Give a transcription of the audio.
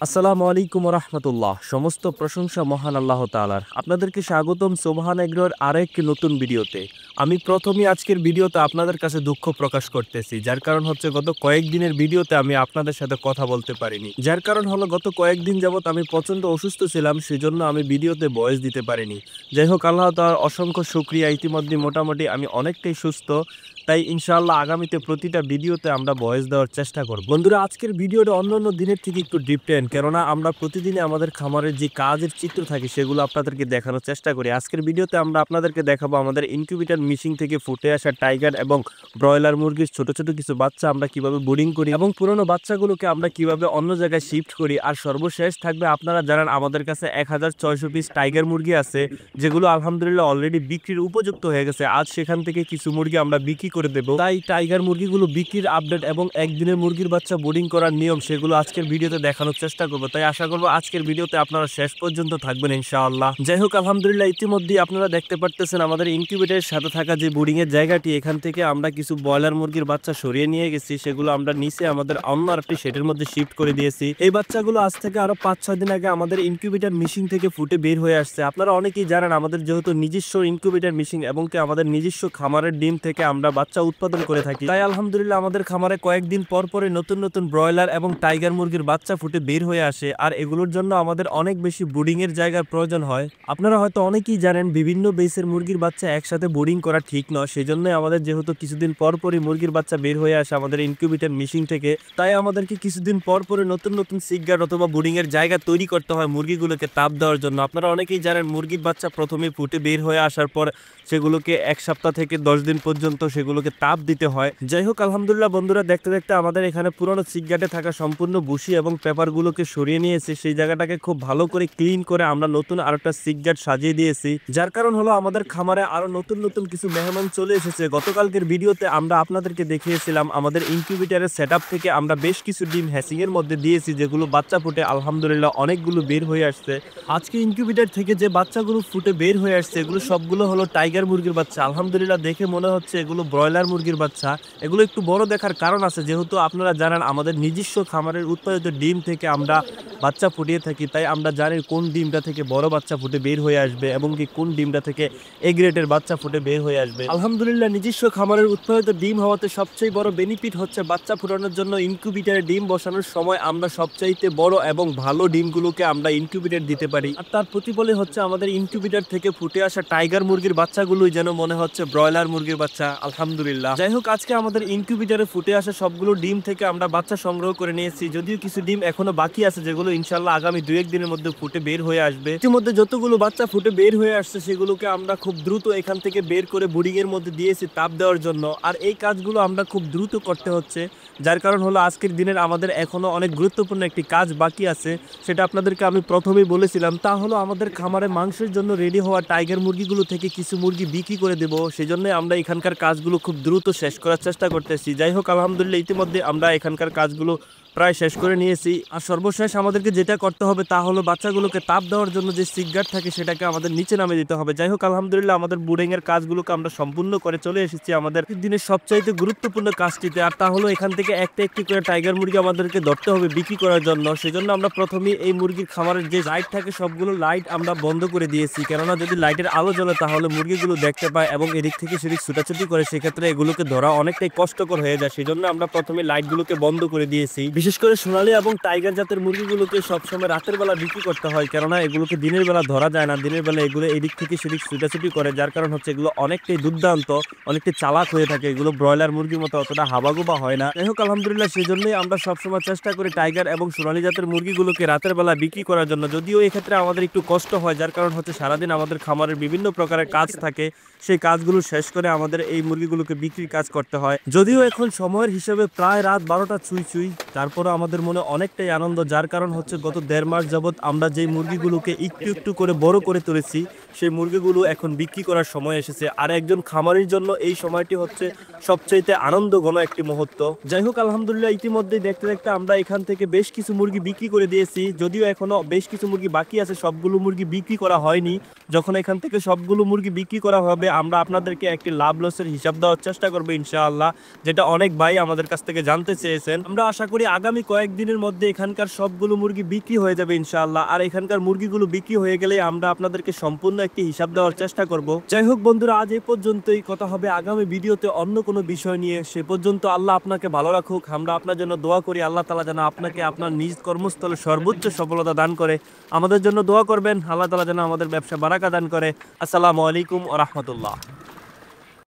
আসসালামু আলাইকুম রহমতুল্লাহ। সমস্ত প্রশংসা মহান আল্লাহ তাআলার। আপনাদেরকে স্বাগতম সোবহান এগ্রোর আরেক নতুন ভিডিওতে। আমি প্রথমেই আজকের ভিডিওতে আপনাদের কাছে দুঃখ প্রকাশ করতেছি, যার কারণ হচ্ছে গত কয়েকদিনের ভিডিওতে আমি আপনাদের সাথে কথা বলতে পারিনি। যার কারণ হলো গত কয়েকদিন যাবত আমি প্রচণ্ড অসুস্থ ছিলাম, সেজন্য আমি ভিডিওতে ভয়েস দিতে পারিনি। যাই হোক, আল্লাহ তাআলার অসংখ্য শুকরিয়া, ইতিমধ্যে মোটামুটি আমি অনেকটাই সুস্থ। তাই ইনশাআল্লাহ আগামীতে প্রতিটা ভিডিওতে আমরা ভয়েস দেওয়ার চেষ্টা করব। বন্ধুরা, আজকের ভিডিওটা অন্যান্য দিনের থেকে একটু ডিফারেন্ট, কেননা আমরা প্রতিদিনে আমাদের খামারের যে কাজের চিত্র থাকে সেগুলো আপনাদেরকে দেখানোর চেষ্টা করি। আজকের ভিডিওতে আমরা আপনাদেরকে দেখাবো আমাদের ইনকিউবেটর মেশিন থেকে ফুটে আসা টাইগার এবং ব্রয়লার মুরগির ছোট ছোট কিছু বাচ্চা আমরা কিভাবে ব্রিডিং করি এবং পুরনো বাচ্চাগুলোকে আমরা কিভাবে অন্য জায়গায় শিফট করি। আর সর্বশেষ থাকবে, আপনারা জানান আমাদের কাছে 1600 পিস টাইগার মুরগি আছে, যেগুলো আলহামদুলিল্লাহ অলরেডি বিক্রির উপযুক্ত হয়ে গেছে। আজ সেখান থেকে কিছু মুরগি আমরা বিক্রি করে দেব। তাই টাইগার মুরগিগুলো বিক্রির আপডেট এবং একদিনের মুরগির বাচ্চা বোর্ডিং করার নিয়ম সেগুলো আজকের ভিডিওতে দেখানোর চেষ্টা করব। তাই আশা করবো আজকের ভিডিওতে আপনারা শেষ পর্যন্ত থাকবেন ইনশাআল্লাহ। যাই হোক, আলহামদুলিল্লাহ ইতিমধ্যে আপনারা দেখতে পারতেছেন আমাদের ইনকিউবেটরের সাথে থাকা যে বোর্ডিং এর জায়গাটি, এখান থেকে আমরা কিছু ব্রয়লার মুরগির বাচ্চা সরিয়ে নিয়ে গেছি। সেগুলো আমরা নিচে আমাদের অন্য আরেকটি শেডের মধ্যে শিফট করে দিয়েছি। এই বাচ্চাগুলো আজ থেকে আরো 5-6 দিন আগে আমাদের ইনকিউবেটর মেশিন থেকে ফুটে বের হয়ে আসছে। আপনারা অনেকেই জানেন আমাদের যেহেতু নিজস্ব ইনকিউবেটর মেশিন এবং আমাদের নিজস্ব খামারের ডিম থেকে আমরা বাচ্চা উৎপাদন করে থাকি, তাই আলহামদুলিল্লাহ আমাদের খামারে কয়েকদিন পর পরে নতুন নতুন ব্রয়লার এবং টাইগার মুরগির বাচ্চা ফুটে বের হয়ে আসে। আর এগুলোর জন্য আমাদের অনেক বেশি ব্রিডিং এর জায়গার প্রয়োজন হয়। আপনারা হয়তো অনেকেই জানেন বিভিন্ন বেসের মুরগির বাচ্চা একসাথে ব্রিডিং করা ঠিক নয়, সেজন্য আমাদের যেহেতু কিছুদিন পর পরই মুরগির বাচ্চা বের হয়ে আসে আমাদের ইনকিউবেটর মেশিন থেকে, তাই আমাদেরকে কিছুদিন পর পরে নতুন নতুন সিকগার্ড অথবা ব্রিডিং এর জায়গা তৈরি করতে হয় মুরগিগুলোকে তাপ দেওয়ার জন্য। আপনারা অনেকেই জানেন মুরগির বাচ্চা প্রথমে ফুটে বের হয়ে আসার পর সেগুলোকে 1 সপ্তাহ থেকে 10 দিন পর্যন্ত সেগুলোকে তাপ দিতে হয়। যাই হোক, আলহামদুলিল্লাহ বন্ধুরা, দেখতে দেখতে আমাদের এখানে পুরনো সিকগার্ডে থাকা সম্পূর্ণ বুশি এবং পেপারগুলোকে সরিয়ে নিয়েছে। সেই জায়গাটাকে খুব ভালো করে ক্লিন করে আমরা নতুন আরেকটা সিকগার্ড সাজিয়ে দিয়েছি। যার কারণ হলো আমাদের খামারে আরো নতুন নতুন কিছু মেহমান চলে এসেছে। গতকালকের ভিডিওতে আমরা আপনাদেরকে দেখিয়েছিলাম আমাদের ইনকিউবেটরের সেটআপ থেকে আমরা বেশ কিছু ডিম হ্যাচিং এর মধ্যে দিয়েছি, যেগুলো বাচ্চা ফুটে আলহামদুলিল্লাহ অনেকগুলো বের হয়ে আসছে। আজকে ইনকিউবেটর থেকে যে বাচ্চাগুলো ফুটে বের হয়ে আসছে এগুলো সবগুলো হলো টাইগার মুরগির বাচ্চা। আলহামদুলিল্লাহ দেখে মনে হচ্ছে এগুলো ব্রয়লার মুরগির বাচ্চা। এগুলো একটু বড় দেখার কারণ আছে, যেহেতু আপনারা জানেন আমাদের নিজস্ব খামারের উৎপাদিত ডিম থেকে আমরা বাচ্চা ফুটিয়ে থাকি, তাই আমরা জানি কোন ডিমটা থেকে বড় বাচ্চা ফুটে বের হয়ে আসবে এবং কি কোন ডিমটা থেকে এ গ্রেডের বাচ্চা ফুটে বের হয়ে আসবে। আলহামদুলিল্লাহ নিজস্ব খামারের উৎপাদিত ডিম হওয়াতে সবচেয়ে বড় বেনিফিট হচ্ছে বাচ্চা ফুটানোর জন্য ইনকিউবেটরে ডিম বসানোর সময় আমরা সবচাইতে বড় এবং ভালো ডিমগুলোকে আমরা ইনকিউবেটর দিতে পারি। আর তার প্রতিফলে হচ্ছে আমাদের ইনকিউবেটর থেকে ফুটে আসা টাইগার মুরগির বাচ্চাগুলোই যেন মনে হচ্ছে ব্রয়লার মুরগির বাচ্চা। আলহামদুলিল্লাহ। যাই হোক, আজকে আমাদের ইনকিউবেটরে ফুটে আসা সবগুলো ডিম থেকে আমরা বাচ্চা সংগ্রহ করে নিয়েছি, যদিও কিছু ডিম এখনো বাকি আছে যেগুলো ইনশাল্লাহ আগামী 2-1 দিনের মধ্যে ফুটে বের হয়ে আসবে। ইতিমধ্যে যতগুলো বাচ্চা ফুটে বের হয়ে আসছে সেগুলোকে আমরা খুব দ্রুত এখান থেকে বের করে ব্রিডিং এর মধ্যে দিয়েছি তাপ দেওয়ার জন্য। আর এই কাজগুলো আমরা খুব দ্রুত করতে হচ্ছে, যার কারণ হলো আজকের দিনের আমাদের এখনো অনেক গুরুত্বপূর্ণ একটি কাজ বাকি আছে। সেটা আপনাদেরকে আমি প্রথমেই বলেছিলাম, তা হলো আমাদের খামারে মাংসের জন্য রেডি হওয়া টাইগার মুরগিগুলো থেকে কিছু মুরগি বিক্রি করে দেব। সেজন্য আমরা এখানকার কাজগুলো খুব দ্রুত শেষ করার চেষ্টা করতেছি। যাই হোক, আলহামদুলিল্লাহ ইতিমধ্যে আমরা এখানকার কাজগুলো প্রায় শেষ করে নিয়েছি। আর সর্বশেষ আমাদেরকে যেটা করতে হবে তা হলো বাচ্চাগুলোকে তাপ দেওয়ার জন্য যে সিকগার্ড থাকে সেটাকে আমাদের নিচে নামে দিতে হবে। যাই হোক, আলহামদুলিল্লাহ আমাদের ব্রিডিং এর কাজগুলোকে আমরা সম্পূর্ণ করে চলে এসেছি আমাদের দিনের সবচাইতে গুরুত্বপূর্ণ কাজটিতে। আর তা হলো এখান থেকে একটা একটি করে টাইগার মুরগি আমাদেরকে ধরতে হবে বিক্রি করার জন্য। সেজন্য আমরা প্রথমেই এই মুরগির খামারের যে লাইট থাকে সবগুলো লাইট আমরা বন্ধ করে দিয়েছি, কেননা যদি লাইটের আলো জ্বলে তাহলে মুরগিগুলো দেখতে পায় এবং এদিক থেকে সেদিক ছুটাছুটি করে, সেক্ষেত্রে এগুলোকে ধরা অনেকটাই কষ্টকর হয়ে যায়। সেজন্য আমরা প্রথমে লাইটগুলোকে বন্ধ করে দিয়েছি। বিশেষ করে সোনালী এবং টাইগার জাতের মুরগিগুলোকে সবসময় রাতের বেলা বিক্রি করতে হয়, কেননা এগুলোকে দিনের বেলা ধরা যায় না। দিনের বেলা এগুলো এদিক থেকে সেদিক ছুটাছুটি করে, যার কারণ হচ্ছে এগুলো অনেকটাই দুর্দান্ত, অনেকটাই চালাক হয়ে থাকে। এগুলো ব্রয়লার মুরগির মতো অতটা হাবাগোবা হয় না। যাই হোক, আলহামদুলিল্লাহ সেই জন্যই আমরা সবসময় চেষ্টা করি টাইগার এবং সোনালী জাতের মুরগিগুলোকে রাতের বেলা বিক্রি করার জন্য। যদিও এক্ষেত্রে আমাদের একটু কষ্ট হয়, যার কারণ হচ্ছে সারাদিন আমাদের খামারের বিভিন্ন প্রকারের কাজ থাকে, সেই কাজগুলো শেষ করে আমাদের এই মুরগিগুলোকে বিক্রির কাজ করতে হয়। যদিও এখন সময়ের হিসেবে প্রায় রাত 12টা ছুঁই, তারপরও আমাদের মনে অনেকটাই আনন্দ, যার কারণ হচ্ছে গত 1.5 মাস যাবৎ আমরা যেই মুরগিগুলোকে একটু একটু করে বড় করে তুলেছি সেই মুরগিগুলো এখন বিক্রি করার সময় এসেছে। আর একজন খামারির জন্য এই সময়টি হচ্ছে সবচাইতে আনন্দঘন একটি মুহূর্ত। যাই হোক, আলহামদুলিল্লাহ ইতিমধ্যে দেখতে দেখতে আমরা এখান থেকে বেশ কিছু মুরগি বিক্রি করে দিয়েছি, যদিও এখনো বেশ কিছু মুরগি বাকি আছে, সবগুলো মুরগি বিক্রি করা হয়নি। যখন এখান থেকে সবগুলো মুরগি বিক্রি করা হবে আমরা আপনাদেরকে একটি লাভ লসের হিসাব দেওয়ার চেষ্টা করবো ইনশাআল্লাহ, যেটা অনেক ভাই আমাদের কাছ থেকে জানতে চেয়েছেন। আমরা আশা করি আগামী আগামী কয়েকদিনের মধ্যে এখানকার সবগুলো মুরগি বিক্রি হয়ে যাবে ইনশাআল্লাহ। আর এখানকার মুরগিগুলো বিক্রি হয়ে গেলে আমরা আপনাদেরকে সম্পূর্ণ একটি হিসাব দেওয়ার চেষ্টা করব। যাই হোক বন্ধুরা, আজ এই পর্যন্তই। কথা হবে আগামী ভিডিওতে অন্য কোনো বিষয় নিয়ে। সে পর্যন্ত আল্লাহ আপনাকে ভালো রাখুক। আমরা আপনার জন্য দোয়া করি, আল্লাহ তাআলা যেন আপনাকে আপনার নিজ কর্মস্থলে সর্বোচ্চ সফলতা দান করে। আমাদের জন্য দোয়া করবেন, আল্লাহ তাআলা যেন আমাদের ব্যবসা বারাকা দান করে। আসসালামু আলাইকুম ওয়া রাহমাতুল্লাহ।